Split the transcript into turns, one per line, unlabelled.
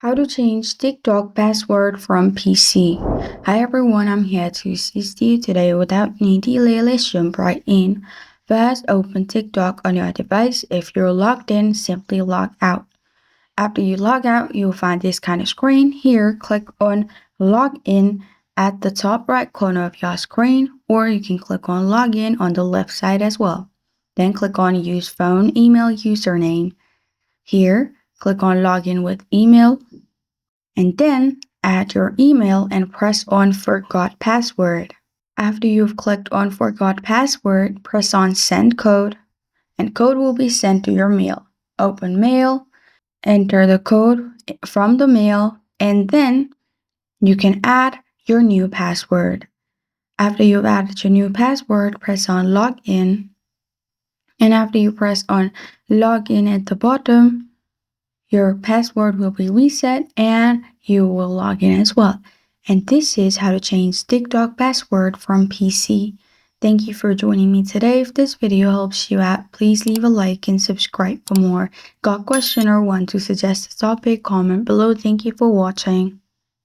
How to change TikTok password from PC. Hi everyone, I'm here to assist you today. Without any delay, let's jump right in. First, open TikTok on your device. If you're logged in, simply log out. After you log out, you'll find this kind of screen. Here, click on Log In at the top right corner of your screen, or you can click on Login on the left side as well. Then click on Use Phone Email Username. Here, click on Login with Email, and then add your email and press on Forgot Password. After you've clicked on Forgot Password, press on Send Code, and code will be sent to your mail. Open Mail, enter the code from the mail, and then you can add your new password. After you've added your new password, press on Login, and after you press on Login at the bottom, your password will be reset and you will log in as well. And this is how to change TikTok password from PC. Thank you for joining me today. If this video helps you out, please leave a like and subscribe for more. Got a question or want to suggest a topic? Comment below. Thank you for watching.